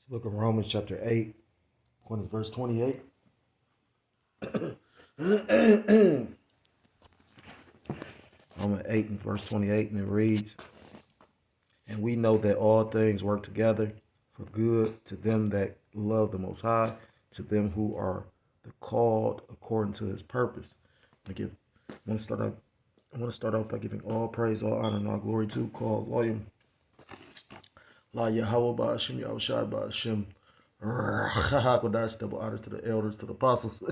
Book of Romans, chapter 8, according to verse 28. Romans 8 and verse 28, and it reads, "And we know that all things work together for good to them that love the Most High, to them who are the called according to His purpose." I want to start off. I want to start off by giving all praise, all honor, and all glory to called William La Yahweh Ba'Hashem Yahushai Ba'Hashem Kodash. Double honors to the elders, to the apostles.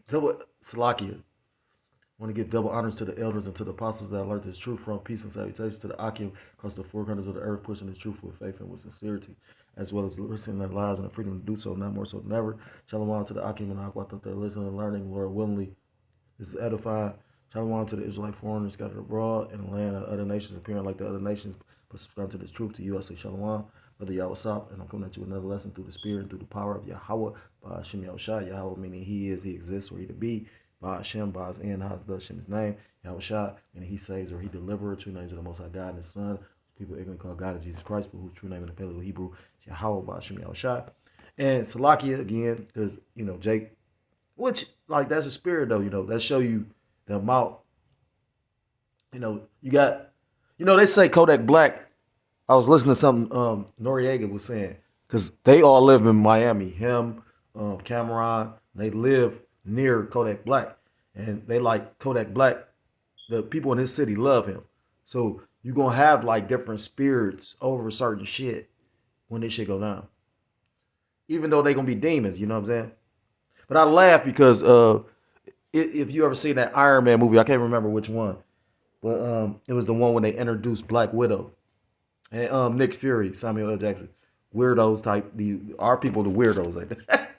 Double Salakia. I want to give double honors to the elders and to the apostles that learned this truth from. Peace and salutations to the Akim across the four corners of the earth, pushing this truth with faith and with sincerity, as well as listening their lives and the freedom to do so, not more so than ever. Shalom to the Akim and Aqua that they're listening and learning, Lord willingly. This is edified. Shalom to the Israelite foreigners scattered abroad in the land of other nations, appearing like the other nations, but subscribe to this truth. To you, I say Shalom, Brother Yahweh Sop, and I'm coming at you with another lesson through the Spirit and through the power of Yahweh, by Hashem Yahushai. Yahweh meaning He is, He exists, or He to be. By Hashem, by His end, Haz Hashem His name. Yahushai, meaning He saves or He delivers. True names of the Most High God and His Son. People ignorantly call God is Jesus Christ, but whose true name in the Paleo Hebrew is Yahweh, by Hashem Yahushai. And Salakia again, because Jake, which that's a spirit though. That show you the amount. You got, they say Kodak Black. I was listening to something Noriega was saying, because they all live in Miami. Him, Cameron, they live near Kodak Black, and they like Kodak Black. The people in his city love him, so you're gonna have like different spirits over certain shit when this shit go down. Even though they gonna be demons, you know what I'm saying? But I laugh because if you ever seen that Iron Man movie, I can't remember which one, but it was the one when they introduced Black Widow and Nick Fury, Samuel L. Jackson, weirdos type. Our people, the weirdos like that.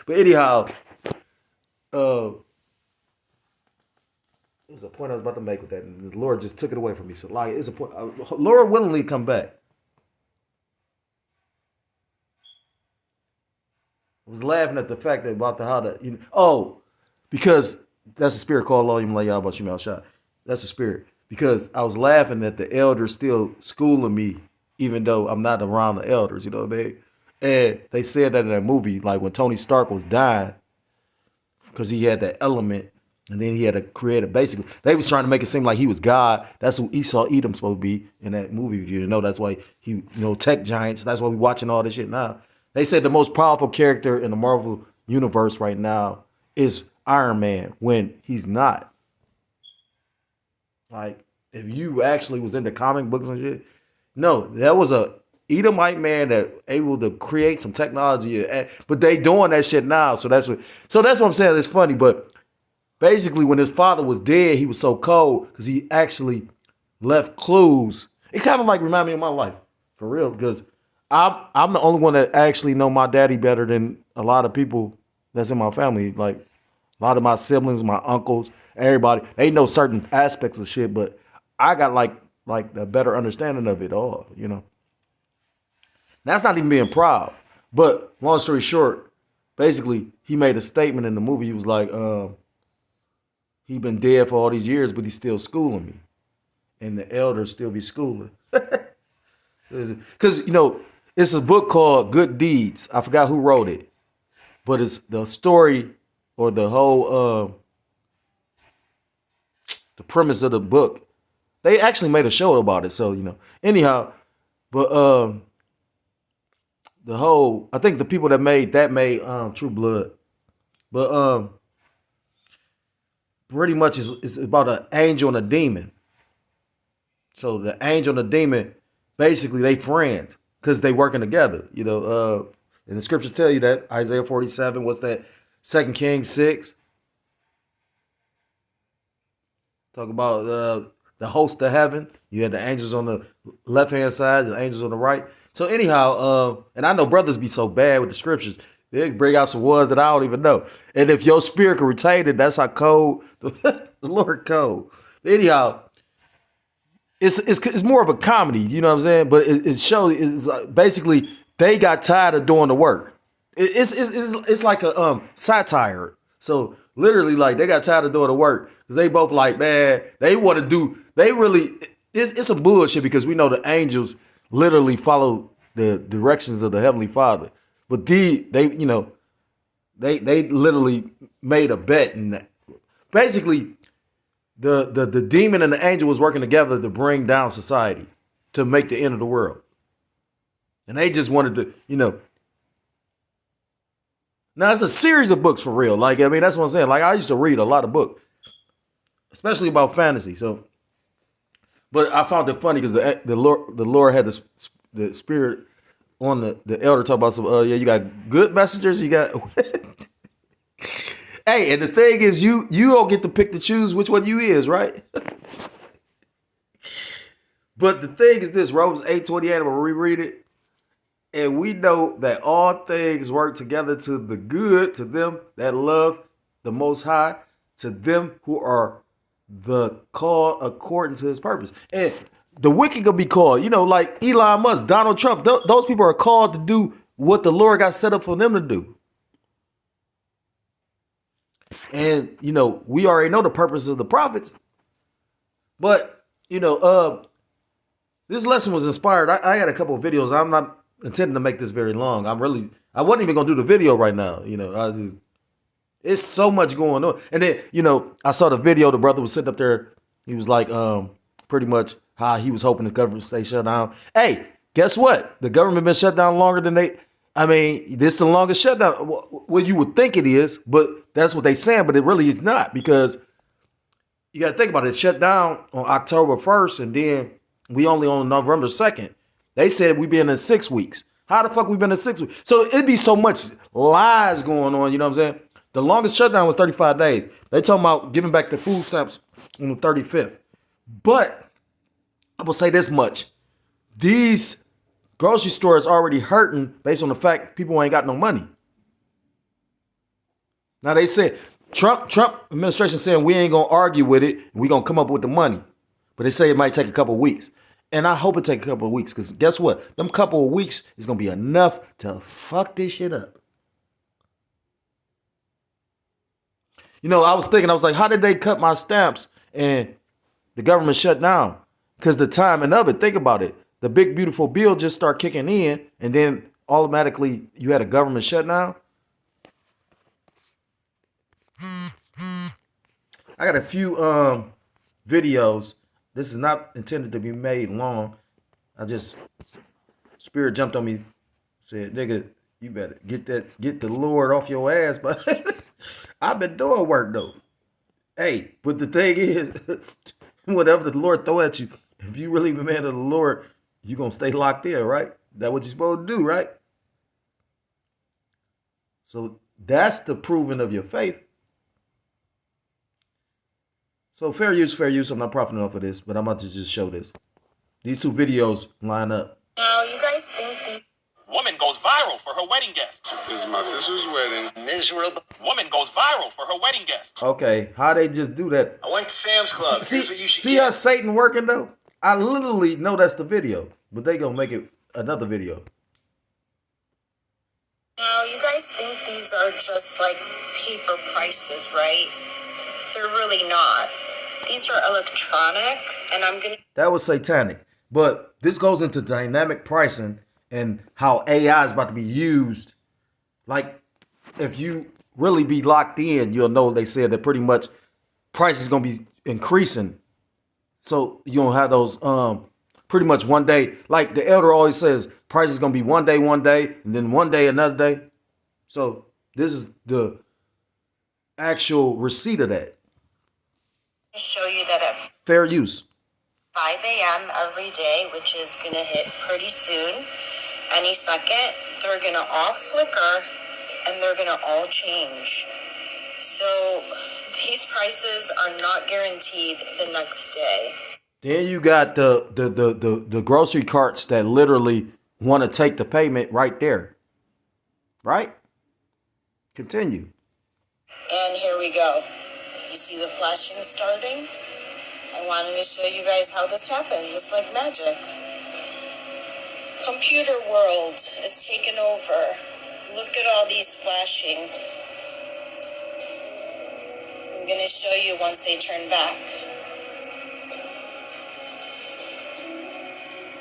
But anyhow, it was a point I was about to make with that, and the Lord just took it away from me. So like, it's a point. Lord willingly come back. I was laughing at the fact that about how because that's a spirit called Elohim Layah Bashim Al Shah. That's a spirit. Because I was laughing at the elders still schooling me, even though I'm not around the elders, you know what I mean? And they said that in that movie, like when Tony Stark was dying, because he had that element, and then he had to create it. Basically, they was trying to make it seem like he was God. That's who Esau Edom supposed to be in that movie. If you didn't know, that's why he, tech giants. That's why we watching all this shit now. They said the most powerful character in the Marvel universe right now is Iron Man, when he's not. Like, if you actually was into comic books and shit, no, that was a Edomite man that able to create some technology, but they doing that shit now. So that's what I'm saying. It's funny, but basically, when his father was dead, he was so cold because he actually left clues. It kind of like remind me of my life, for real, because I'm the only one that actually know my daddy better than a lot of people that's in my family. Like a lot of my siblings, my uncles, everybody, they know certain aspects of shit, but I got like a better understanding of it all, That's not even being proud. But long story short, basically, he made a statement in the movie. He was like, he been dead for all these years, but he's still schooling me. And the elders still be schooling. Because, it's a book called Good Deeds. I forgot who wrote it. But it's the story or the whole, the premise of the book. They actually made a show about it. So, anyhow, but the whole, I think the people that made True Blood. But pretty much it's about an angel and a demon. So the angel and the demon, basically they friends because they working together. And the scriptures tell you that Isaiah 47, what's that? 2 Kings 6. Talk about the host of heaven. You had the angels on the left hand side, the angels on the right. So anyhow, and I know brothers be so bad with the scriptures. They bring out some ones that I don't even know. And if your spirit can retain it, that's how cold the Lord cold. Anyhow, it's more of a comedy, you know what I'm saying? But it shows, it's like basically they got tired of doing the work. It's like a satire. So literally, like, they got tired of doing the work because they both like, man, they want to do. They really, it's a bullshit because we know the angels literally follow the directions of the Heavenly Father. But they literally made a bet, and basically the demon and the angel was working together to bring down society, to make the end of the world. And they just wanted to, now it's a series of books for real. Like, I mean, that's what I'm saying. Like, I used to read a lot of books, especially about fantasy. So, but I found it funny because the Lord had the spirit on the elder talk about some. Yeah, you got good messengers. You got. Hey, and the thing is, you don't get to pick to choose which one you is, right? But the thing is this: Romans 8:28. I'm gonna reread it. And we know that all things work together to the good, to them that love the Most High, to them who are the called according to his purpose. And the wicked could be called, like Elon Musk, Donald Trump. Those people are called to do what the Lord got set up for them to do. And, we already know the purpose of the prophets. But, this lesson was inspired. I had a couple of videos. I'm not intending to make this very long. I wasn't even gonna do the video right now. It's so much going on. And then, I saw the video. The brother was sitting up there. He was like, pretty much how he was hoping the government stay shut down. Hey, guess what? The government been shut down longer than this is the longest shutdown. Well, you would think it is, but that's what they saying, but it really is not, because you got to think about it. It shut down on October 1st, and then we only on November 2nd. They said we been in 6 weeks. How the fuck we been in 6 weeks? So it'd be so much lies going on, you know what I'm saying? The longest shutdown was 35 days. They talking about giving back the food stamps on the 35th. But I will say this much. These grocery stores already hurting based on the fact people ain't got no money. Now they said, Trump administration saying we ain't gonna argue with it. We gonna come up with the money. But they say it might take a couple of weeks. And I hope it takes a couple of weeks, because guess what? Them couple of weeks is going to be enough to fuck this shit up. I was thinking, I was like, how did they cut my stamps and the government shut down? Because the timing of it, think about it. The big, beautiful bill just start kicking in, and then automatically you had a government shutdown. I got a few videos. This is not intended to be made long. Spirit jumped on me, said, nigga, you better get the Lord off your ass. But I've been doing work though. Hey, but the thing is, whatever the Lord throw at you, if you really be a man of the Lord, you're going to stay locked in, right? That's what you're supposed to do, right? So that's the proving of your faith. So fair use. I'm not profiting off of this, but I'm about to just show this. These two videos line up. Now, you guys think the woman goes viral for her wedding guest. This is my sister's wedding. Miserable. Woman goes viral for her wedding guest. Okay, how they just do that? I went to Sam's Club. See how Satan working though? I literally know that's the video, but they gonna make it another video. Now, you guys think these are just like paper prices, right? They're really not. These are electronic, and That was satanic. But this goes into dynamic pricing and how AI is about to be used. Like, if you really be locked in, you'll know they said that pretty much price is going to be increasing. So you don't have those pretty much one day. Like the elder always says, price is going to be one day, and then one day, another day. So this is the actual receipt of that. Show you that at fair use 5 a.m. every day, which is going to hit pretty soon. Any second, they're going to all flicker and they're going to all change. So these prices are not guaranteed the next day. Then you got the grocery carts that literally want to take the payment right there. Right? Continue. And here we go. You see the flashing starting? I wanted to show you guys how this happens. It's like magic. Computer world is taken over. Look at all these flashing. I'm going to show you once they turn back.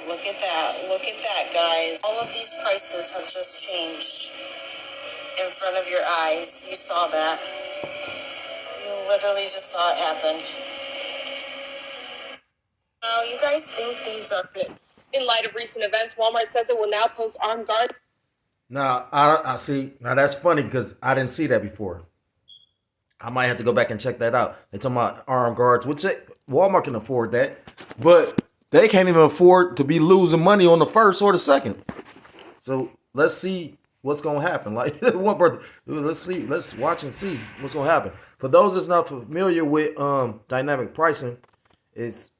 Look Look at that. Look at that, guys. All of these prices have just changed in front of your eyes. You saw that. You literally just saw it happen. Now, you guys think these are... In light of recent events, Walmart says it will now post armed guards. Now, I see. Now, that's funny because I didn't see that before. I might have to go back and check that out. They're talking about armed guards, which Walmart can afford that. But they can't even afford to be losing money on the first or the second. So let's see what's going to happen. Like, one brother, let's watch and see what's going to happen. For those that's not familiar with dynamic pricing, it's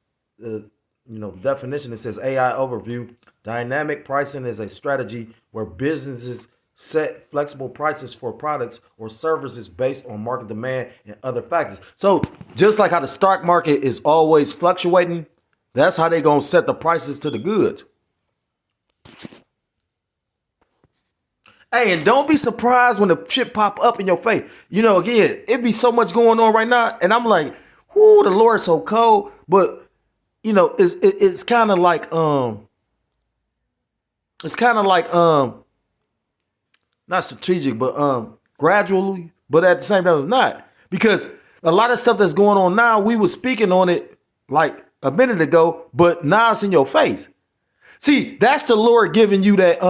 definition. It says AI overview. Dynamic pricing is a strategy where businesses set flexible prices for products or services based on market demand and other factors. So just like how the stock market is always fluctuating, that's how they're going to set the prices to the goods. Hey, and don't be surprised when the shit pop up in your face. Again, it be so much going on right now. And I'm like, whoo, the Lord's so cold. But, it's kind of like, not strategic, but gradually, but at the same time, it's not. Because a lot of stuff that's going on now, we were speaking on it like a minute ago, but now it's in your face. See, that's the Lord giving you that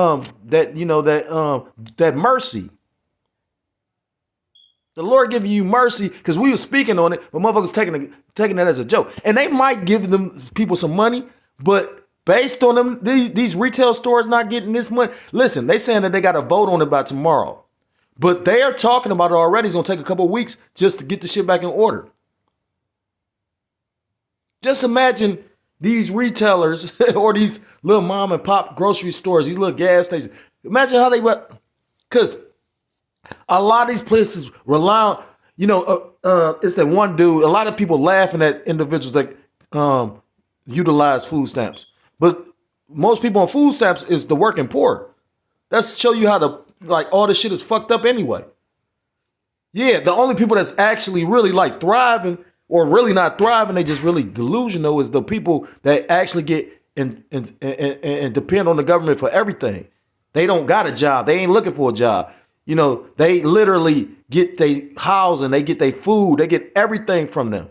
mercy. The Lord giving you mercy because we were speaking on it, but motherfuckers taking that as a joke. And they might give them people some money, but based on them, these retail stores not getting this money. Listen, they saying that they got to vote on it by tomorrow. But they are talking about it already. It's going to take a couple of weeks just to get the shit back in order. Just imagine these retailers or these little mom and pop grocery stores, these little gas stations. Imagine how they were. Because a lot of these places rely on, it's that one dude. A lot of people laughing at individuals that utilize food stamps. But most people on food stamps is the working poor. That's show you how all this shit is fucked up anyway. Yeah, the only people that's actually really thriving or really not thriving, they just really delusional, is the people that actually get and depend on the government for everything. They don't got a job. They ain't looking for a job. They literally get their housing, they get their food, they get everything from them.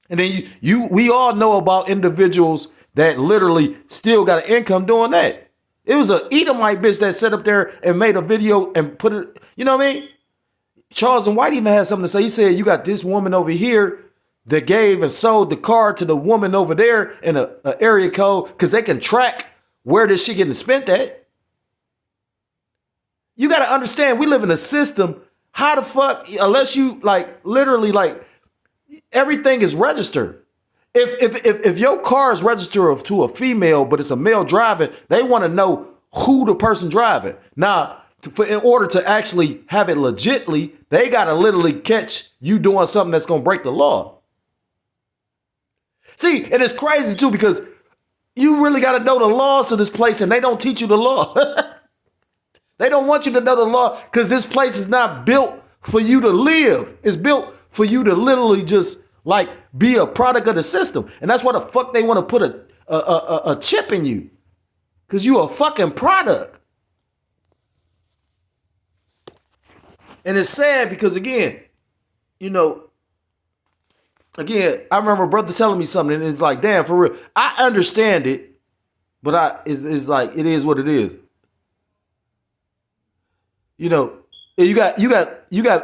And then we all know about individuals that literally still got an income doing that. It was a Edomite bitch that sat up there and made a video and put it, you know what I mean? Charles and White even had something to say. He said, you got this woman over here that gave and sold the car to the woman over there in a area code because they can track where this shit getting spent at. You got to understand, we live in a system. How the fuck, unless you literally everything is registered. If your car is registered to a female, but it's a male driving, they want to know who the person driving. Now, in order to actually have it legitly, they got to literally catch you doing something that's going to break the law. See, and it's crazy too, because you really got to know the laws of this place, and they don't teach you the law. They don't want you to know the law because this place is not built for you to live. It's built for you to literally just be a product of the system. And that's why the fuck they want to put a chip in you. Because you a fucking product. And it's sad because again, I remember a brother telling me something and it's like, damn, for real. I understand it, but it's it is what it is. You got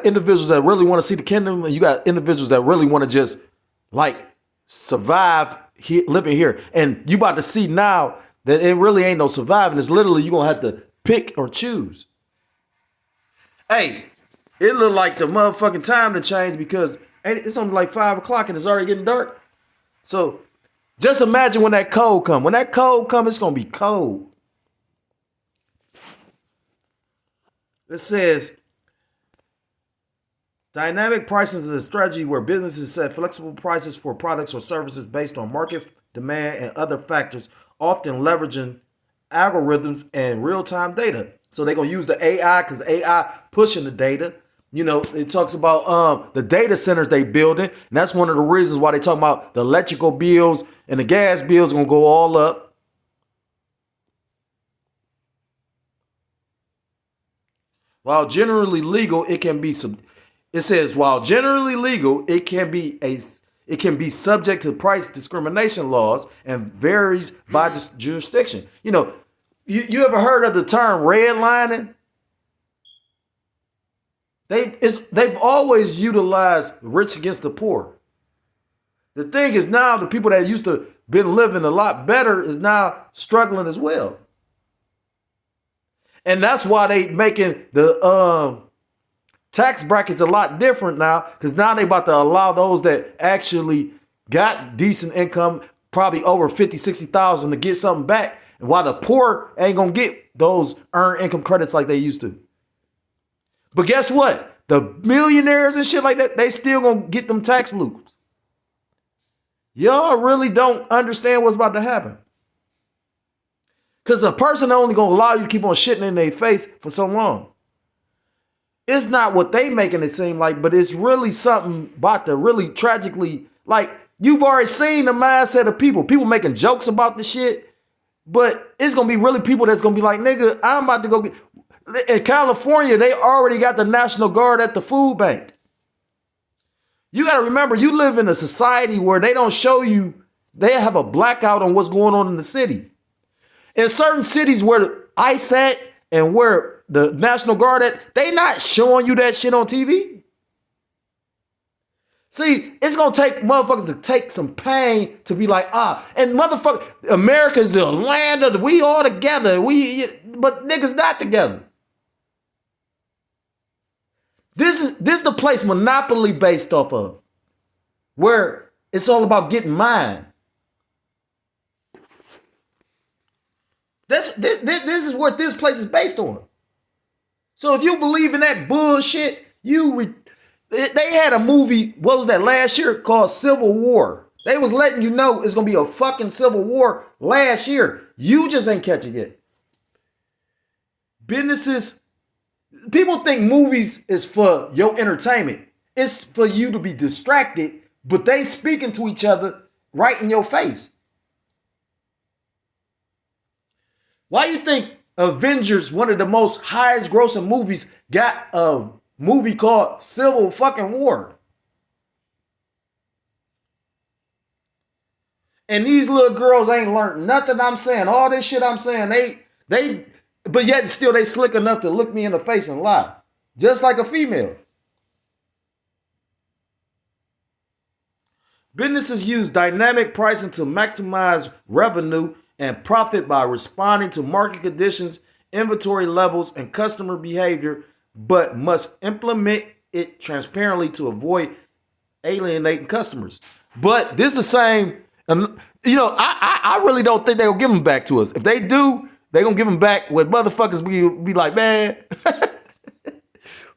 individuals that really want to see the kingdom, and you got individuals that really want to just survive living here. And you about to see now that it really ain't no surviving. It's literally you're gonna have to pick or choose. Hey, it look like the motherfucking time to change because it's only 5 o'clock and it's already getting dark. So just imagine when that cold come. When that cold come, it's gonna be cold. It says, dynamic pricing is a strategy where businesses set flexible prices for products or services based on market demand and other factors, often leveraging algorithms and real-time data. So they're going to use the AI because AI pushing the data. It talks about the data centers they building. And that's one of the reasons why they talk about the electrical bills and the gas bills are going to go all up. While generally legal, it can be it says while generally legal, it can be subject to price discrimination laws and varies by jurisdiction. You know, you ever heard of the term redlining? They've always utilized rich against the poor. The thing is now the people that used to been living a lot better is now struggling as well. And that's why they making the tax brackets a lot different now, because now they about to allow those that actually got decent income, probably over 50, 60,000 to get something back. And while the poor ain't gonna get those earned income credits like they used to. But guess what? The millionaires and shit like that, they still gonna get them tax loops. Y'all really don't understand what's about to happen. Because a person only gonna allow you to keep on shitting in their face for so long. It's not what they making it seem like, but it's really something about to really tragically, like you've already seen the mindset of people. People making jokes about the shit, but it's gonna be really people that's gonna be like, nigga, I'm about to go get. In California, they already got the National Guard at the food bank. You got to remember, you live in a society where they don't show you, they have a blackout on what's going on in the city. In certain cities where ICE at and where the National Guard at, they not showing you that shit on TV. See, it's going to take motherfuckers to take some pain to be like, and motherfucker, America is the land of we all together. But niggas not together. This is the place Monopoly based off of, where it's all about getting mine. This is what this place is based on. So if you believe in that bullshit, they had a movie, what was that, last year called Civil War. They was letting you know it's gonna be a fucking civil war last year. You just ain't catch it yet. Businesses. People think movies is for your entertainment. It's for you to be distracted, but they speaking to each other right in your face. Why you think Avengers, one of the most highest grossing movies, got a movie called Civil fucking War? And these little girls ain't learned nothing I'm saying. All this shit I'm saying, but yet still they slick enough to look me in the face and lie. Just like a female. Businesses use dynamic pricing to maximize revenue and profit by responding to market conditions, inventory levels, and customer behavior, but must implement it transparently to avoid alienating customers. But this is the same, I really don't think they'll give them back to us. If they do, they're going to give them back with motherfuckers be like, man.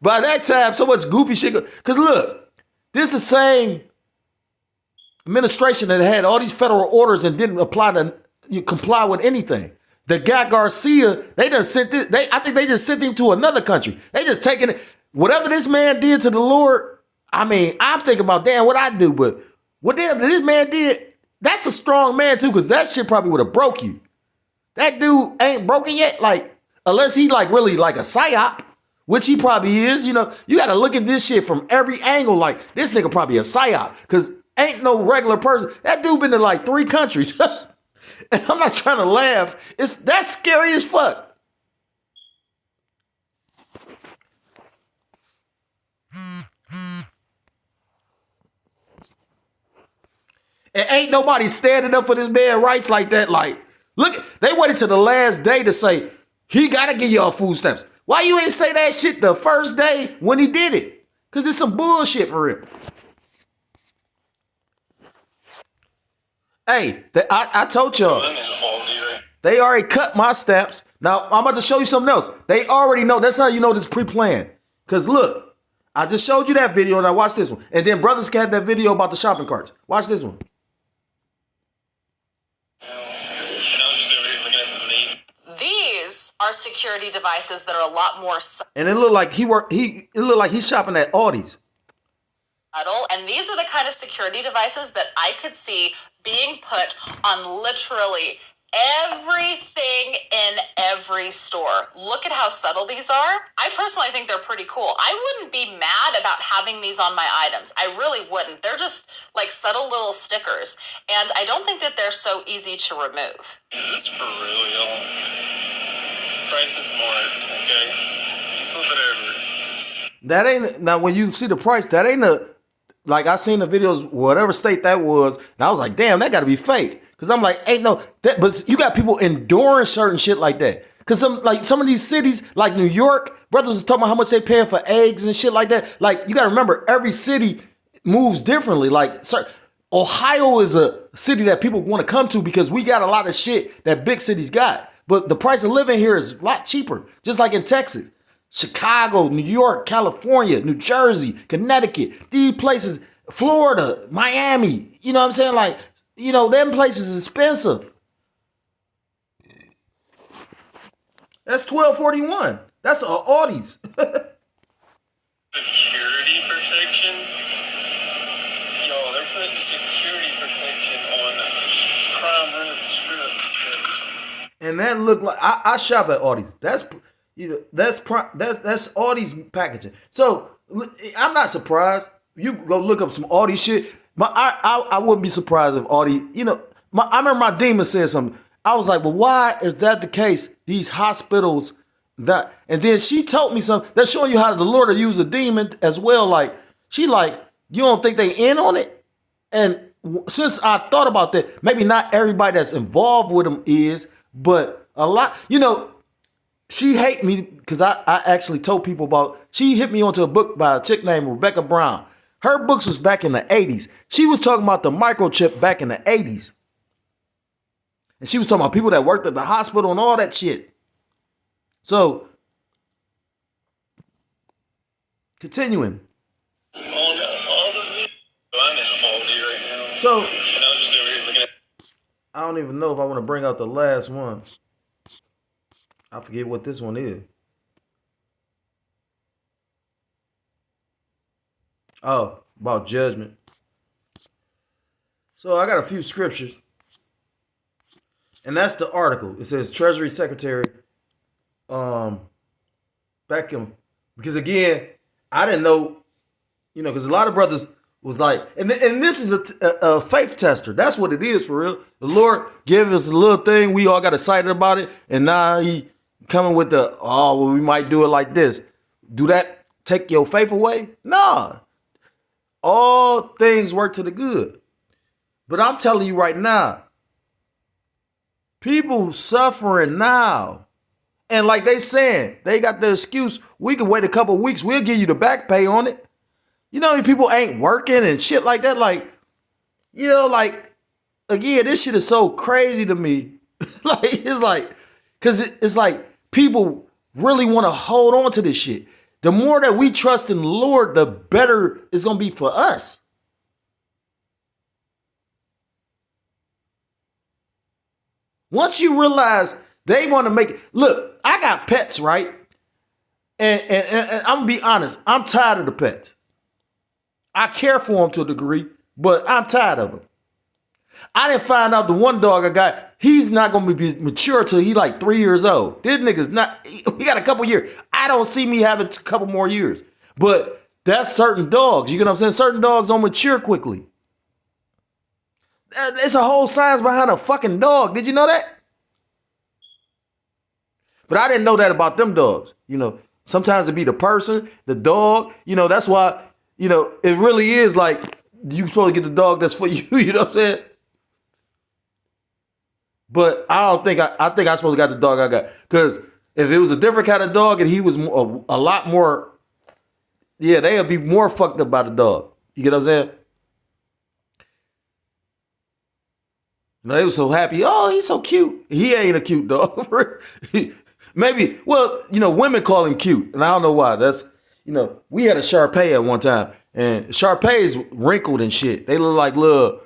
By that time, so much goofy shit. Because look, this is the same administration that had all these federal orders and didn't comply with anything. The guy Garcia, they just sent this. I think they just sent him to another country. They just taking it. Whatever this man did to the Lord, I mean, I'm thinking about, damn, what I do, but what this man did, that's a strong man too, because that shit probably would have broke you. That dude ain't broken yet, like, unless he like really like a psyop, which he probably is. You got to look at this shit from every angle. Like, this nigga probably a psyop, because ain't no regular person. That dude been to like 3 countries. And I'm not trying to laugh. That's scary as fuck. And ain't nobody standing up for this man's rights like that. Like, look, they waited till the last day to say, he got to give y'all food stamps. Why you ain't say that shit the first day when he did it? Because it's some bullshit for real. Hey, I told y'all, they already cut my stamps. Now, I'm about to show you something else. They already know. That's how you know this pre-planned. Because look, I just showed you that video, and I watched this one. And then Brothers had that video about the shopping carts. Watch this one. These are security devices that are a lot more and it looked like he's shopping at Aldi's. subtle, and these are the kind of security devices that I could see being put on literally everything in every store. Look at how subtle these are. I personally think they're pretty cool. I wouldn't be mad about having these on my items. I really wouldn't. They're just like subtle little stickers, and I don't think that they're so easy to remove. This is for real, y'all. Price is smart, okay? You flip it over. That ain't, now when you see the price, that ain't like I seen the videos, whatever state that was, and I was like, damn, that gotta be fake. Cause I'm like, ain't no, that, but you got people enduring certain shit like that. Cause some of these cities, like New York, brothers was talking about how much they paying for eggs and shit like that. Like, you gotta remember, every city moves differently. Like, Ohio is a city that people want to come to because we got a lot of shit that big cities got. But the price of living here is a lot cheaper, just like in Texas. Chicago, New York, California, New Jersey, Connecticut, these places, Florida, Miami, you know what I'm saying? Like, you know, them places is expensive. That's $12.41. That's a Audis. Security protection? Y'all, they're putting security protection on prime rib strips. And that look like, I shop at Audis. That's, you know, that's Audi's packaging. So I'm not surprised. You go look up some Audi shit. I wouldn't be surprised if Audi, you know, I remember my demon said something. I was like, well, why is that the case? These hospitals that, and then she told me something that's showing you how the Lord will use a demon as well. Like, she like, you don't think they in on it? And since I thought about that, maybe not everybody that's involved with them is, but a lot, you know, she hate me because I actually told people about, she hit me onto a book by a chick named Rebecca Brown. Her books was back in the 80s. She was talking about the microchip back in the 80s. And she was talking about people that worked at the hospital and all that shit. So, continuing. I'm in Aldi right now. So, And I'm just over here looking at. I don't even know if I want to bring out the last one. I forget what this one is. Oh, about judgment. So I got a few scriptures. And that's the article. It says Treasury Secretary Beckham. Because again, I didn't know, you know, because a lot of brothers was like, and this is a faith tester. That's what it is for real. The Lord gave us a little thing. We all got excited about it. And now he coming with the, oh, well, we might do it like this. Do that take your faith away? Nah. All things work to the good. But I'm telling you right now, people suffering now. And like they saying, they got the excuse, we can wait a couple weeks, we'll give you the back pay on it. You know, people ain't working and shit like that. Like, you know, like, again, this shit is so crazy to me. Like, it's like, because it's like people really want to hold on to this shit. The more that we trust in the Lord, the better it's going to be for us. Once you realize they want to make it, look, I got pets, right? And I'm going to be honest, I'm tired of the pets. I care for them to a degree, but I'm tired of them. I didn't find out the one dog I got, he's not going to be mature till he like 3 years old. This nigga's not, he got a couple years. I don't see me having a couple more years. But that's certain dogs. You get what I'm saying? Certain dogs don't mature quickly. It's a whole science behind a fucking dog. Did you know that? But I didn't know that about them dogs. You know, sometimes it be the person, the dog. You know, that's why, you know, it really is like you supposed to get the dog that's for you. You know what I'm saying? But I don't think I think I supposed to got the dog I got. Because if it was a different kind of dog and he was a lot more, yeah, they'll be more fucked up by the dog. You get what I'm saying? You know, they were so happy. Oh, he's so cute. He ain't a cute dog. Maybe, well, you know, women call him cute. And I don't know why. That's, you know, we had a Shar-Pei at one time. And Shar-Pei's wrinkled and shit. They look like little,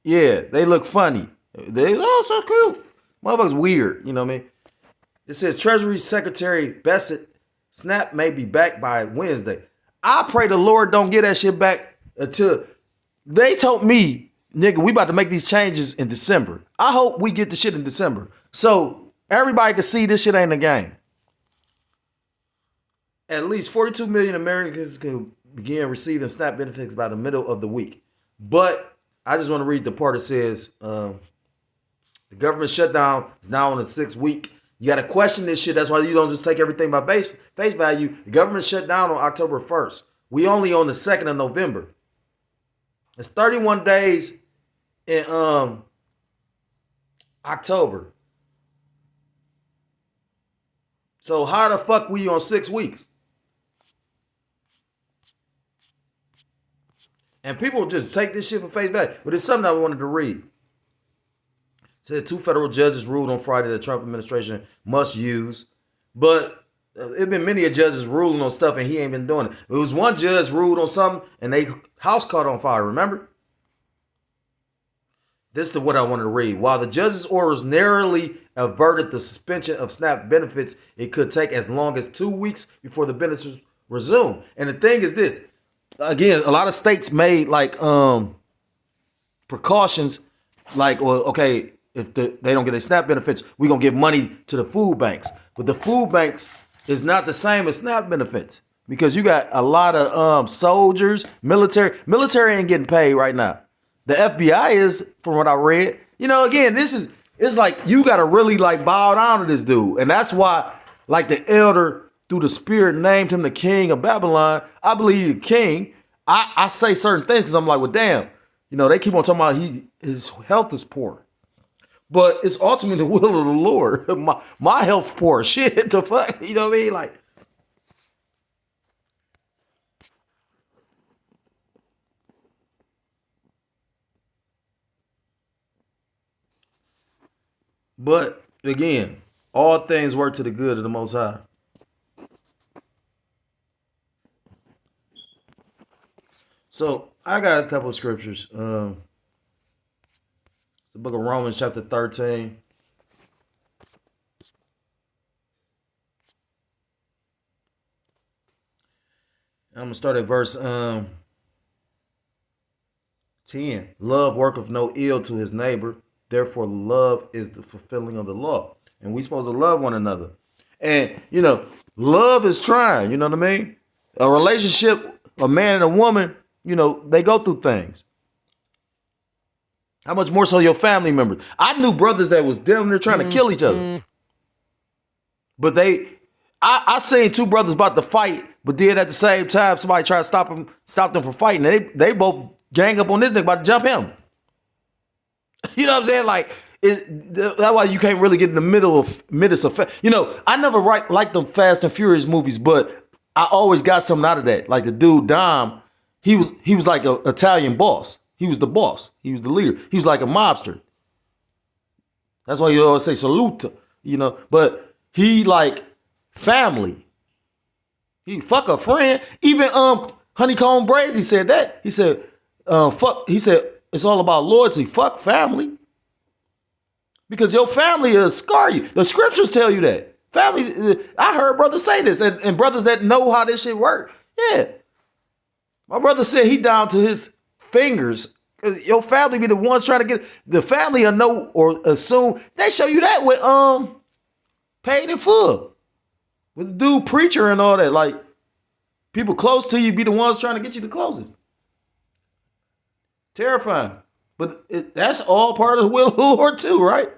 yeah, they look funny. They, oh, so cute. Motherfuckers weird, you know what I mean? It says Treasury Secretary Bessent Snap may be back by Wednesday. I pray the Lord don't get that shit back until they told me nigga, we about to make these changes in December. I hope we get the shit in December. So everybody can see this shit ain't a game. At least 42 million Americans can begin receiving SNAP benefits by the middle of the week. But I just want to read the part that says the government shutdown is now on the 6th week. You got to question this shit. That's why you don't just take everything by face value. The government shut down on October 1st. We only on the 2nd of November. It's 31 days in October. So how the fuck we on 6 weeks? And people just take this shit for face value. But it's something I wanted to read. It said 2 federal judges ruled on Friday that the Trump administration must use. But there been many judges ruling on stuff and he ain't been doing it. It was one judge ruled on something and they house caught on fire, remember? This is what I wanted to read. While the judge's orders narrowly averted the suspension of SNAP benefits, it could take as long as 2 weeks before the benefits resume. And the thing is this. Again, a lot of states made like precautions, like, well, okay, if they don't get their SNAP benefits, we're going to give money to the food banks. But the food banks is not the same as SNAP benefits because you got a lot of soldiers, military ain't getting paid right now. The FBI is, from what I read. You know, again, it's like you got to really like bow down to this dude. And that's why, like the elder through the spirit named him the king of Babylon. I believe the king. I say certain things because I'm like, well, damn. You know, they keep on talking about his health is poor. But it's ultimately the will of the Lord. My health's poor. Shit, the fuck? You know what I mean? Like, but again, all things work to the good of the Most High. So I got a couple of scriptures. The book of Romans chapter 13. I'm going to start at verse 10. Love worketh no ill to his neighbor. Therefore, love is the fulfilling of the law. And we supposed to love one another. And, you know, love is trying. You know what I mean? A relationship, a man and a woman, you know, they go through things. How much more so your family members? I knew brothers that was down there trying to kill each other. But I seen 2 brothers about to fight, but then at the same time, somebody tried to stop them from fighting. They both gang up on this nigga about to jump him. You know what I'm saying? Like, that's why you can't really get in the midst of, you know, I never liked them Fast and Furious movies, but I always got something out of that. Like the dude, Dom, he was like an Italian boss. He was the boss. He was the leader. He was like a mobster. That's why you always say salute, you know. But he like family. He fuck a friend. Even Honeycomb Brazy said that. He said, fuck. He said it's all about loyalty. Fuck family. Because your family will scar you. The scriptures tell you that. Family. I heard brothers say this, and brothers that know how this shit work. Yeah. My brother said he down to his fingers. Your family be the ones trying to get the family will know or assume. They show you that with paid in full. With the dude preacher and all that. Like people close to you be the ones trying to get you the closest. Terrifying. But that's all part of the will of the Lord too, right?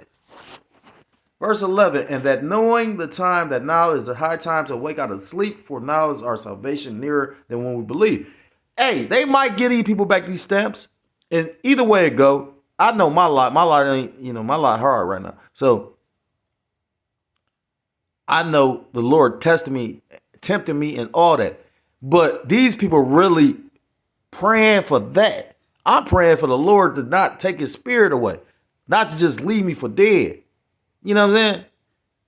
Verse 11, and that knowing the time that now is a high time to wake out of sleep, for now is our salvation nearer than when we believe. Hey, they might get these people back these stamps. And either way it go, I know my lot ain't, you know, my lot hard right now. So I know the Lord tested me, tempted me and all that. But these people really praying for that. I'm praying for the Lord to not take his spirit away. Not to just leave me for dead. You know what I'm saying?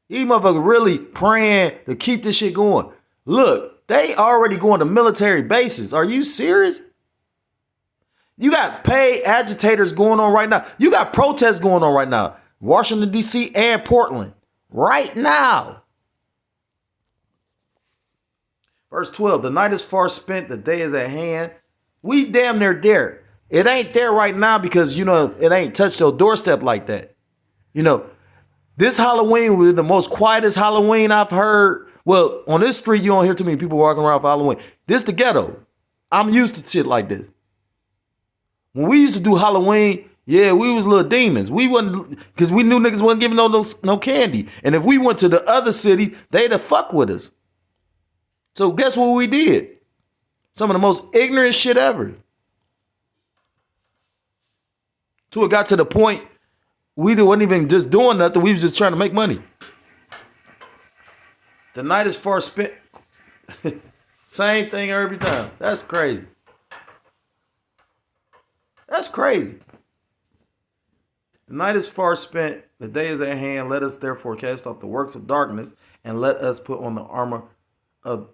These motherfuckers really praying to keep this shit going. Look, they already going to military bases. Are you serious? You got paid agitators going on right now. You got protests going on right now. Washington, D.C. and Portland. Right now. Verse 12, the night is far spent, the day is at hand. We damn near there. It ain't there right now because, you know, it ain't touched your doorstep like that. You know, this Halloween was the most quietest Halloween I've heard. Well, on this street, you don't hear too many people walking around for Halloween. This the ghetto. I'm used to shit like this. When we used to do Halloween, yeah, we was little demons. We wasn't, because we knew niggas wasn't giving no candy. And if we went to the other city, they'd have fuck with us. So guess what we did? Some of the most ignorant shit ever. Till it got to the point we wasn't even just doing nothing. We was just trying to make money. The night is far spent. Same thing every time. That's crazy. That's crazy. The night is far spent. The day is at hand. Let us therefore cast off the works of darkness and let us put on the armor of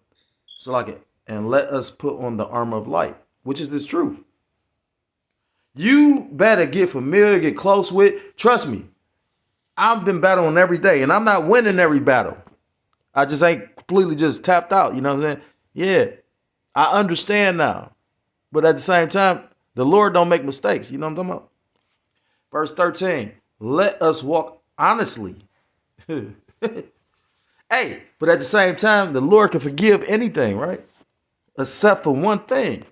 and let us put on the armor of light, which is this truth. You better get familiar, get close with. Trust me, I've been battling every day, and I'm not winning every battle. I just ain't completely just tapped out. You know what I'm saying? Yeah, I understand now. But at the same time, the Lord don't make mistakes. You know what I'm talking about? Verse 13, let us walk honestly. Hey, but at the same time, the Lord can forgive anything, right? Except for one thing.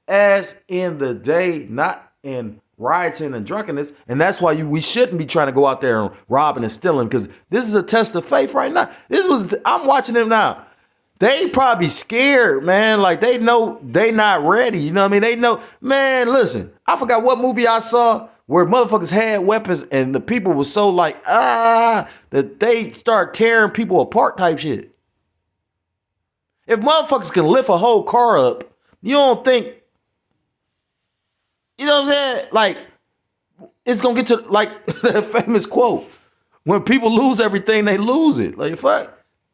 As in the day, not in rioting and drunkenness. And that's why we shouldn't be trying to go out there and robbing and stealing, because this is a test of faith right now. I'm watching them now. They probably scared, man. Like, they know they not ready. You know what I mean? They know, man, listen, I forgot what movie I saw where motherfuckers had weapons and the people were so like, that they start tearing people apart type shit. If motherfuckers can lift a whole car up, you don't think, you know what I'm saying? Like, it's going to get to, like, that famous quote, when people lose everything, they lose it. Like, fuck.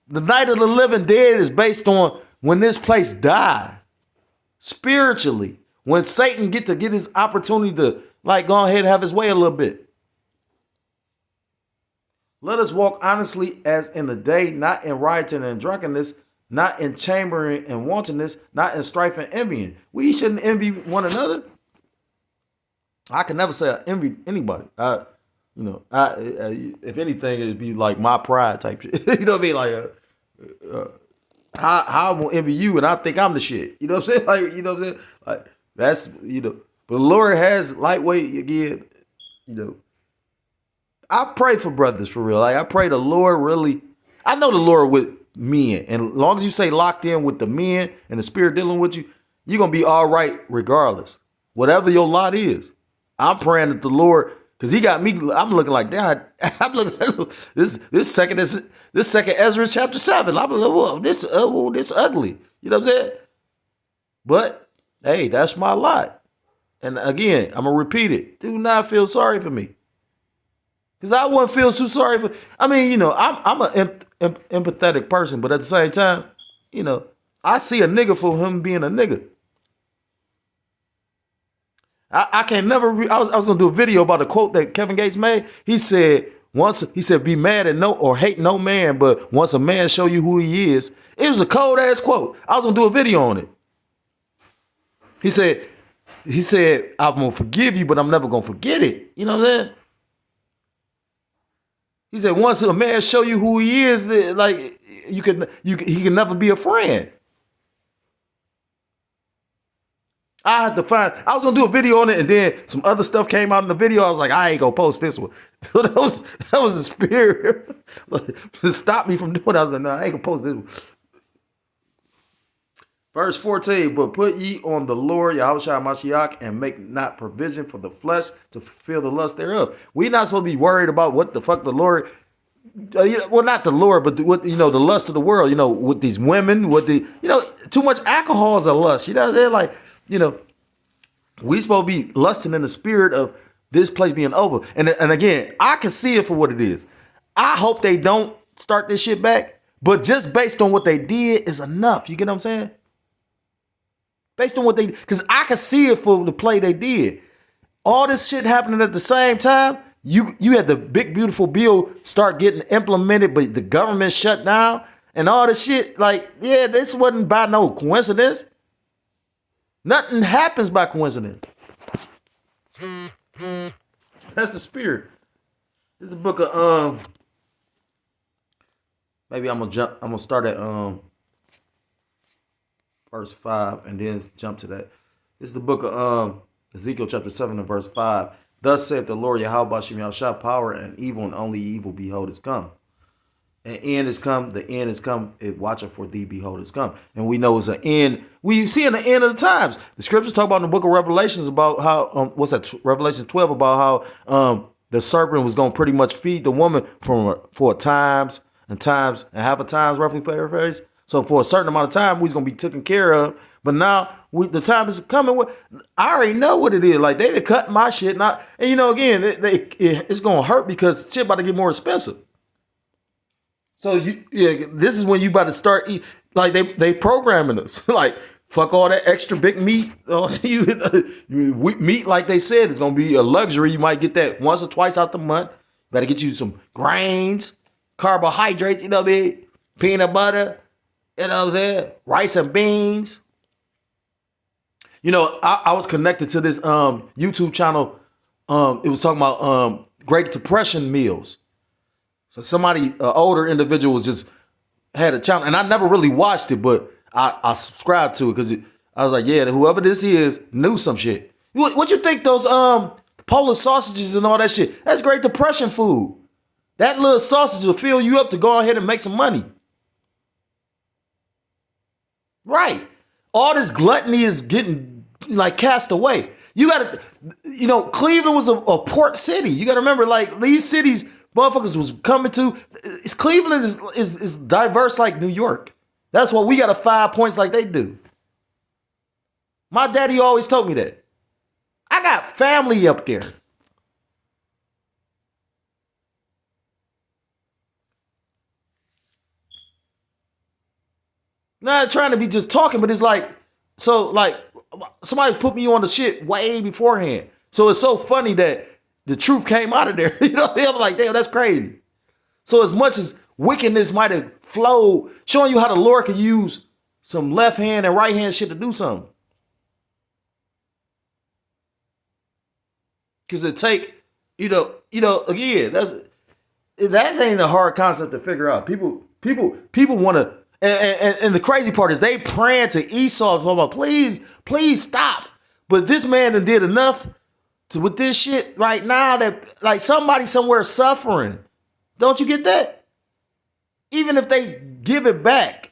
The night of the living dead is based on when this place die. Spiritually. When Satan get his opportunity to, like, go ahead and have his way a little bit. Let us walk honestly as in the day, not in rioting and drunkenness, not in chambering and wantonness, not in strife and envying. We shouldn't envy one another. I can never say I envy anybody. If anything, it'd be like my pride type shit. You know what I mean? Like, how I'm gonna envy you and I think I'm the shit. You know what I'm saying? Like, you know what I'm saying? Like, that's, you know. But the Lord has lightweight again. You know, I pray for brothers for real. Like, I pray the Lord really. I know the Lord with men, and as long as you stay locked in with the men and the Spirit dealing with you, you're gonna be all right regardless. Whatever your lot is. I'm praying that the Lord, because he got me, I'm looking like, God, I'm looking this second Ezra chapter 7. I'm like, whoa, this ugly. You know what I'm saying? But hey, that's my lot. And again, I'm gonna repeat it. Do not feel sorry for me. Because I wouldn't feel too sorry for, I mean, you know, I'm an empathetic person, but at the same time, you know, I see a nigga for him being a nigga. I can never. I was gonna do a video about a quote that Kevin Gates made. He said, be mad at no or hate no man, but once a man show you who he is. It was a cold ass quote. I was gonna do a video on it. He said, I'm gonna forgive you, but I'm never gonna forget it. You know what I'm saying? He said, once a man show you who he is, like he can never be a friend. I was gonna do a video on it, and then some other stuff came out in the video. I was like, I ain't gonna post this one. So that was the spirit to stop me from doing it. I was like, no, I ain't gonna post this one. Verse 14, but put ye on the Lord Yahushua Mashiach and make not provision for the flesh to fulfill the lust thereof. We not supposed to be worried about what the fuck the Lord, well, not the Lord, but what, you know, the lust of the world, you know, with these women, with the, you know, too much alcohol is a lust. You know, they're like, you know, we supposed to be lusting in the spirit of this place being over. And again, I can see it for what it is. I hope they don't start this shit back, but just based on what they did is enough. You get what I'm saying? Based on what they, because I can see it for the play they did. All this shit happening at the same time. You had the big beautiful bill start getting implemented, but the government shut down and all this shit. Like, yeah, this wasn't by no coincidence. Nothing happens by coincidence. That's the spirit. This is the book of maybe I'm gonna start at verse 5 and then jump to that. This is the book of Ezekiel chapter 7 and verse 5. Thus saith the Lord Yahweh Bashem Yahushua, power and evil and only evil, behold, is come. An end is come, the end is come, it watcheth for thee, behold, is come. And we know it's an end. We see in the end of the times. The scriptures talk about in the book of Revelations about how, Revelation 12, about how the serpent was going to pretty much feed the woman for times and half a times, roughly paraphrase. So for a certain amount of time, we was going to be taken care of. But now the time is coming. I already know what it is. Like, they cut my shit. And you know, again, it's going to hurt because shit about to get more expensive. So this is when you about to start eat. Like, they programming us. Like, fuck all that extra big meat. Meat, like they said, is going to be a luxury. You might get that once or twice out the month. Better get you some grains, carbohydrates, you know what I mean? Peanut butter, you know what I'm saying? Rice and beans. You know, I was connected to this YouTube channel. It was talking about Great Depression meals. So somebody, an older individual, had a channel, and I never really watched it, but I subscribed to it because I was like, yeah, whoever this is knew some shit. What you think those Polish sausages and all that shit? That's Great Depression food. That little sausage will fill you up to go ahead and make some money. Right. All this gluttony is getting like cast away. You got to, you know, Cleveland was a port city. You got to remember, like, these cities motherfuckers was coming to. Cleveland is diverse like New York. That's why we got 5 points like they do. My daddy always told me that. I got family up there. Not trying to be just talking, but it's like, so like somebody's put me on the shit way beforehand. So it's so funny that the truth came out of there. You know what I mean? I'm like, damn, that's crazy. So as much as wickedness might have flowed, showing you how the Lord can use some left hand and right hand shit to do something. Because it take, you know, again, that ain't a hard concept to figure out. People want to, and the crazy part is they praying to Esau, talking about, please stop. But this man done did enough with this shit right now that, like, somebody somewhere suffering. Don't you get that? Even if they give it back,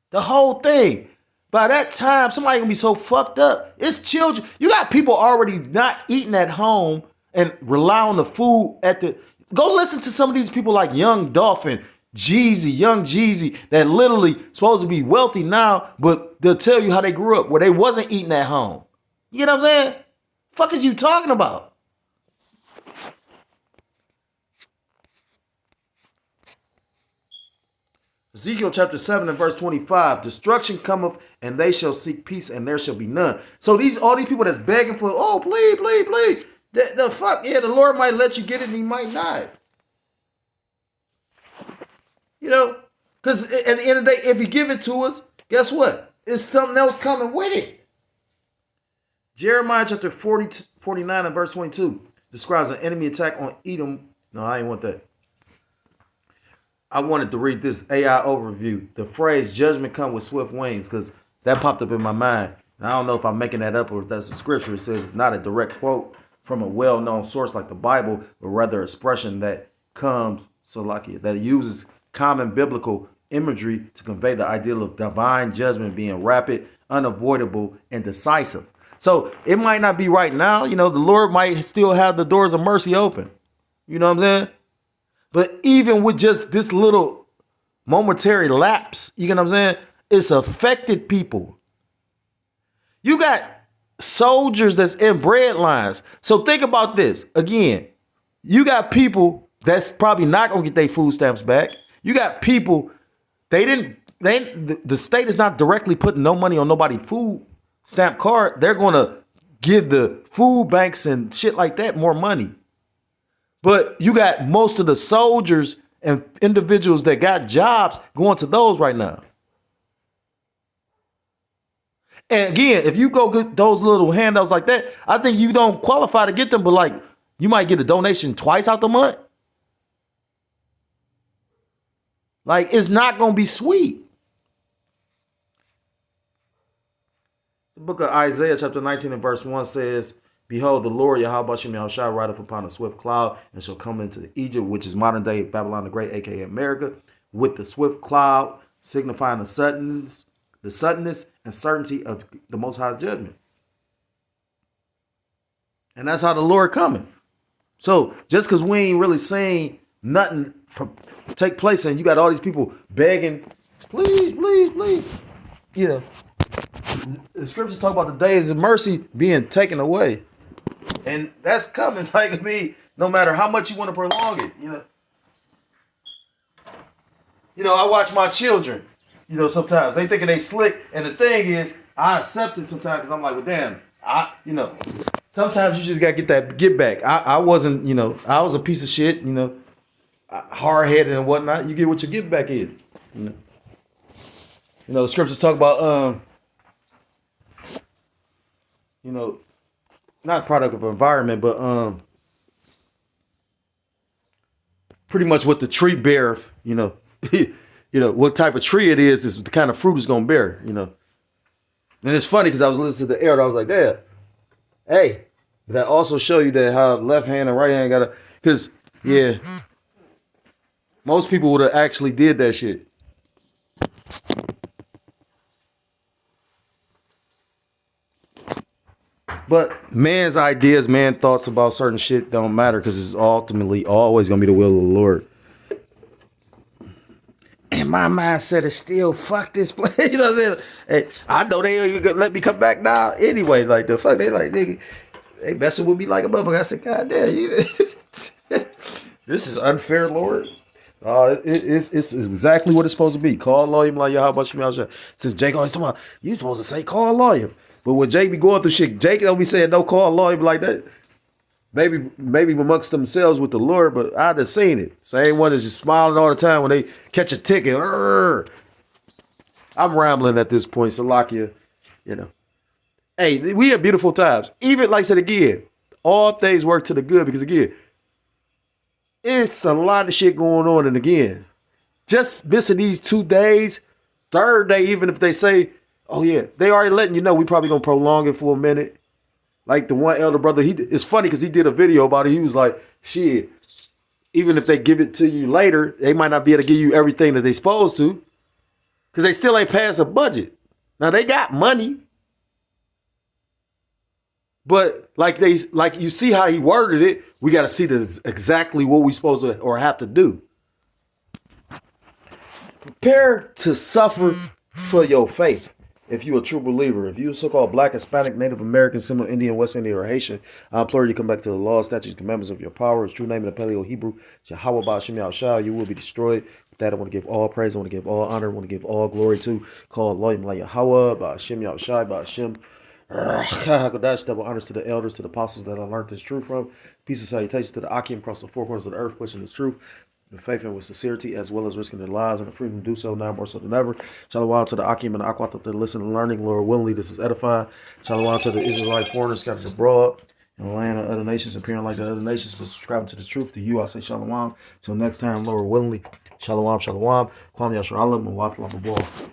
the whole thing, by that time, somebody gonna be so fucked up. It's children. You got people already not eating at home and rely on the food at the. Go listen to some of these people like Young Dolphin, Young Jeezy, that literally supposed to be wealthy now, but they'll tell you how they grew up where they wasn't eating at home. You know what I'm saying? Fuck is you talking about? Ezekiel chapter 7 and verse 25, destruction cometh and they shall seek peace and there shall be none. So all these people that's begging for, oh, please. The fuck, yeah, the Lord might let you get it and he might not. You know, because at the end of the day, if he give it to us, guess what? It's something else coming with it. Jeremiah chapter 49 and verse 22 describes an enemy attack on Edom. No, I ain't want that. I wanted to read this AI overview. The phrase judgment come with swift wings, because that popped up in my mind. And I don't know if I'm making that up or if that's the scripture. It says it's not a direct quote from a well-known source like the Bible, but rather an expression that that uses common biblical imagery to convey the ideal of divine judgment being rapid, unavoidable, and decisive. So it might not be right now. You know, the Lord might still have the doors of mercy open. You know what I'm saying? But even with just this little momentary lapse, you know what I'm saying? It's affected people. You got soldiers that's in bread lines. So think about this. Again, you got people that's probably not going to get their food stamps back. You got people, the state is not directly putting no money on nobody's food stamp card. They're going to give the food banks and shit like that more money. But you got most of the soldiers and individuals that got jobs going to those right now. And again, if you go get those little handouts like that, I think you don't qualify to get them, but like you might get a donation twice out the month. Like it's not gonna be sweet. The book of Isaiah, chapter 19 and verse 1 says, Behold, the Lord Yahweh Shem Yahushua rideth upon a swift cloud and shall come into Egypt, which is modern day Babylon the Great, aka America, with the swift cloud, signifying the suddenness and certainty of the Most High's judgment. And that's how the Lord coming. So just because we ain't really saying nothing take place and you got all these people begging, please, please, please, you know, the scriptures talk about the days of mercy being taken away. And that's coming. Like, I mean, no matter how much you want to prolong it, you know. You know, I watch my children, you know, sometimes they thinking they slick. And the thing is, I accept it sometimes because I'm like, well, damn, you know, sometimes you just got to get that get back. I wasn't, you know, I was a piece of shit, you know, hard-headed and whatnot. You get what you give back in, you know. The scriptures talk about, you know, not product of environment, but pretty much what the tree beareth, you know. You know, what type of tree it is the kind of fruit it's gonna bear, you know. And it's funny because I was listening to the elder, I was like, yeah, hey, but that also show you that how left hand and right hand gotta, because yeah, most people would have actually did that shit. But man's ideas, man's thoughts about certain shit don't matter because it's ultimately always gonna be the will of the Lord. And my mindset is still fuck this place. You know what I'm saying? Hey, I know they ain't even gonna let me come back now anyway. Like the fuck, they like nigga, they messing with me like a motherfucker. I said, God damn, you this is unfair, Lord. It's exactly what it's supposed to be. Call lawyer like Yahweh Shem Yahushua. Since Jake always talking about you supposed to say call lawyer. But when Jake be going through shit, Jake don't be saying no call lawyer like that. Maybe amongst themselves with the Lord, but I done seen it. Same one that's just smiling all the time when they catch a ticket. Urgh. I'm rambling at this point, Salakia, you know. Hey, we have beautiful times. Even like I said again, all things work to the good because again, it's a lot of shit going on. And again, just missing these 2 days, third day, even if they say, oh yeah, they already letting you know we probably gonna prolong it for a minute. Like the one elder brother, it's funny because he did a video about it. He was like, shit, even if they give it to you later, they might not be able to give you everything that they supposed to because they still ain't passed a budget. Now they got money, but like you see how he worded it, we got to see this exactly what we supposed to or have to do. Prepare to suffer for your faith. If you're a true believer, if you're a so-called Black, Hispanic, Native American, Seminole Indian, West Indian, or Haitian, I implore you to come back to the law, statutes, and commandments of your power. His true name in the Paleo-Hebrew, Yahweh Ba'Shem Yahushua, you will be destroyed. With that, I want to give all praise, I want to give all honor, I want to give all glory to call Loyim like Yahweh, Ba'Shem Yahushua, Ba'Shem Hakadosh, double honors to the elders, to the apostles that I learned this truth from. Peace and salutations to the Akim across the four corners of the earth, pushing the truth. Faith and with sincerity, as well as risking their lives and the freedom to do so now more so than ever. Shalom to the Akim and the Akwat that listen and learning. Lord willingly, this is edifying. Shalom to the Israelite foreigners scattered abroad in the land of other nations, appearing like the other nations, but subscribing to the truth. To you, I say shalom. Till next time, Lord willingly. Shalom, shalom. Kwam Yasharallah, and Watla Babal.